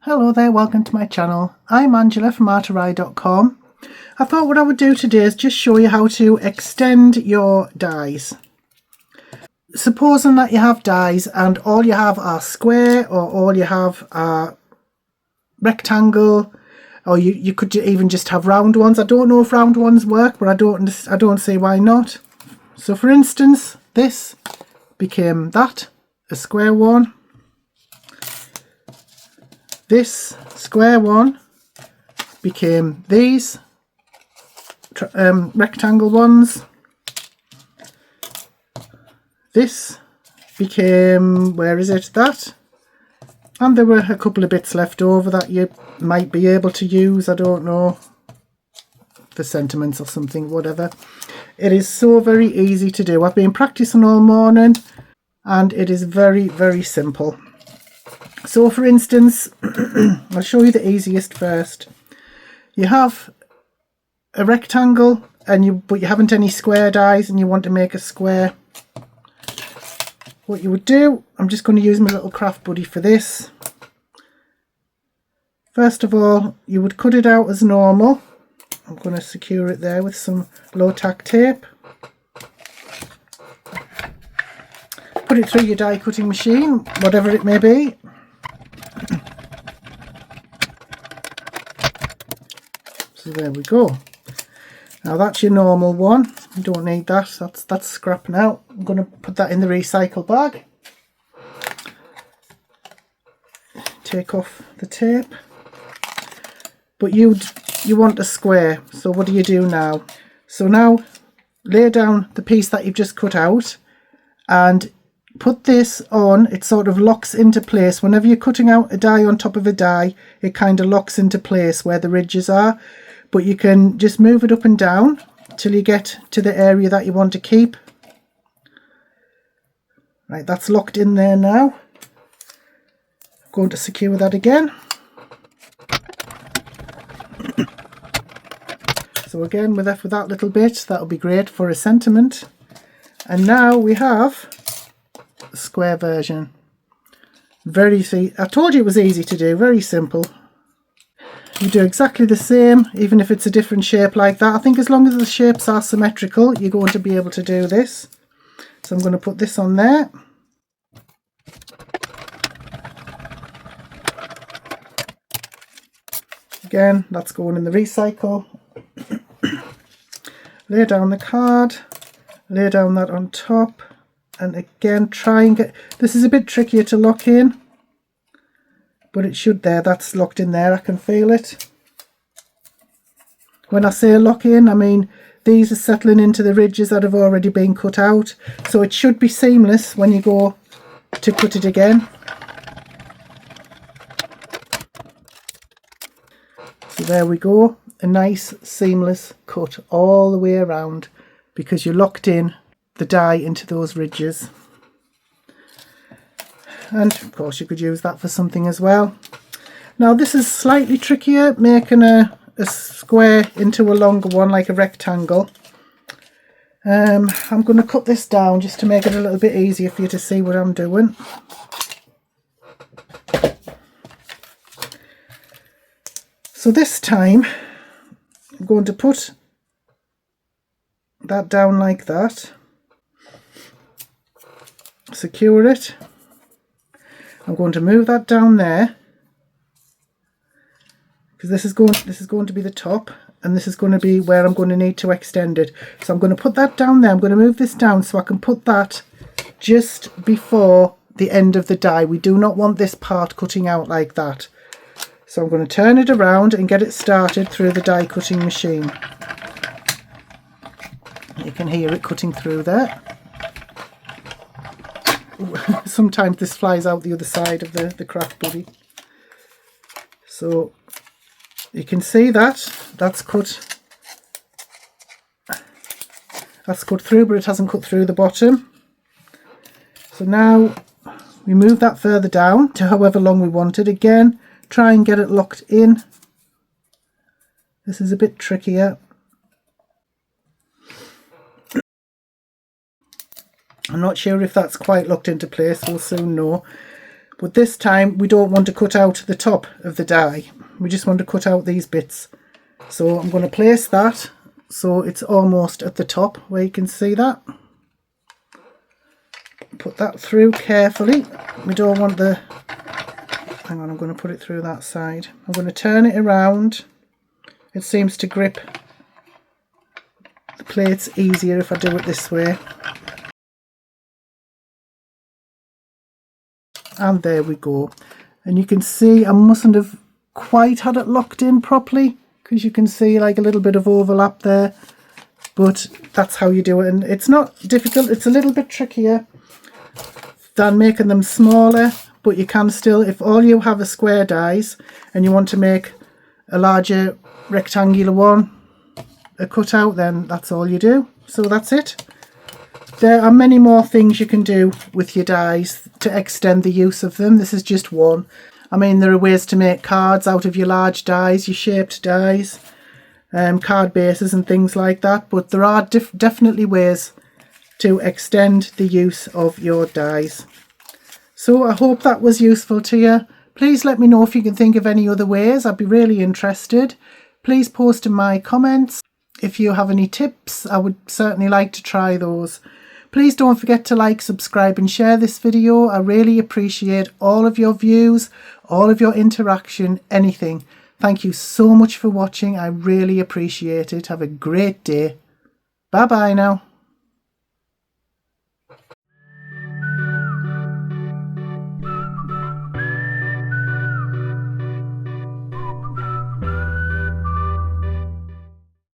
Hello there, welcome to my channel. I'm Angela from artorai.com. I thought what I would do today is just show you how to extend your dies. Supposing that you have dies and all you have are square, or all you have are rectangle, or you could even just have round ones. I don't know if round ones work, but I don't see why not. So for instance, this became that, a square one. This square one became these rectangle ones. This became, where is it, that? And there were a couple of bits left over that you might be able to use, I don't know, the sentiments or something, whatever. It is so very easy to do. I've been practicing all morning and it is very, very simple. So for instance, I'll show you the easiest first. You have a rectangle but you haven't any square dies and you want to make a square. What you would do, I'm just going to use my little craft buddy for this. First of all, you would cut it out as normal. I'm going to secure it there with some low-tack tape. Put it through your die cutting machine, whatever it may be. So there we go. Now that's your normal one. You don't need that. That's scrap now. I'm going to put that in the recycle bag. Take off the tape. But you want a square. So what do you do now? So now lay down the piece that you've just cut out and put this on. It sort of locks into place. Whenever you're cutting out a die on top of a die, it kind of locks into place where the ridges are. But you can just move it up and down till you get to the area that you want to keep. Right, that's locked in there now. I'm going to secure that again. So again, with that little bit, that'll be great for a sentiment. And now we have a square version. Very easy. I told you it was easy to do, very simple. You do exactly the same, even if it's a different shape like that. I think as long as the shapes are symmetrical, you're going to be able to do this. So I'm going to put this on there. Again, that's going in the recycle. Lay down the card, lay down that on top, and again try and get, this is a bit trickier to lock in, but it should there, that's locked in there, I can feel it. When I say lock in, I mean these are settling into the ridges that have already been cut out, so it should be seamless when you go to cut it again. So there we go, a nice seamless cut all the way around because you locked in the die into those ridges. And of course you could use that for something as well. Now this is slightly trickier, making a square into a longer one like a rectangle. I'm going to cut this down just to make it a little bit easier for you to see what I'm doing. So this time I'm going to put that down like that, secure it. I'm going to move that down there because this is going to be the top and this is going to be where I'm going to need to extend it. So I'm going to put that down there. I'm going to move this down so I can put that just before the end of the die. We do not want this part cutting out like that. So I'm going to turn it around and get it started through the die cutting machine. You can hear it cutting through there. Sometimes this flies out the other side of the craft buddy. So you can see that's cut through, but it hasn't cut through the bottom. So now we move that further down to however long we want it. Again, try and get it locked in. This is a bit trickier. I'm not sure if that's quite locked into place, we'll soon know. But this time we don't want to cut out the top of the die. We just want to cut out these bits. So I'm going to place that so it's almost at the top where you can see that. Put that through carefully. We don't want the... Hang on, I'm going to put it through that side. I'm going to turn it around. It seems to grip the plates easier if I do it this way. And there we go. And you can see I mustn't have quite had it locked in properly, because you can see like a little bit of overlap there. But that's how you do it. And it's not difficult. It's a little bit trickier than making them smaller. But you can still, if all you have are square dies and you want to make a larger rectangular one, a cutout, then that's all you do. So that's it. There are many more things you can do with your dies to extend the use of them. This is just one. I mean, there are ways to make cards out of your large dies, your shaped dies, card bases and things like that. But there are definitely ways to extend the use of your dies. So I hope that was useful to you. Please let me know if you can think of any other ways. I'd be really interested. Please post in my comments. If you have any tips, I would certainly like to try those. Please don't forget to like, subscribe and share this video. I really appreciate all of your views, all of your interaction, anything. Thank you so much for watching. I really appreciate it. Have a great day. Bye bye now.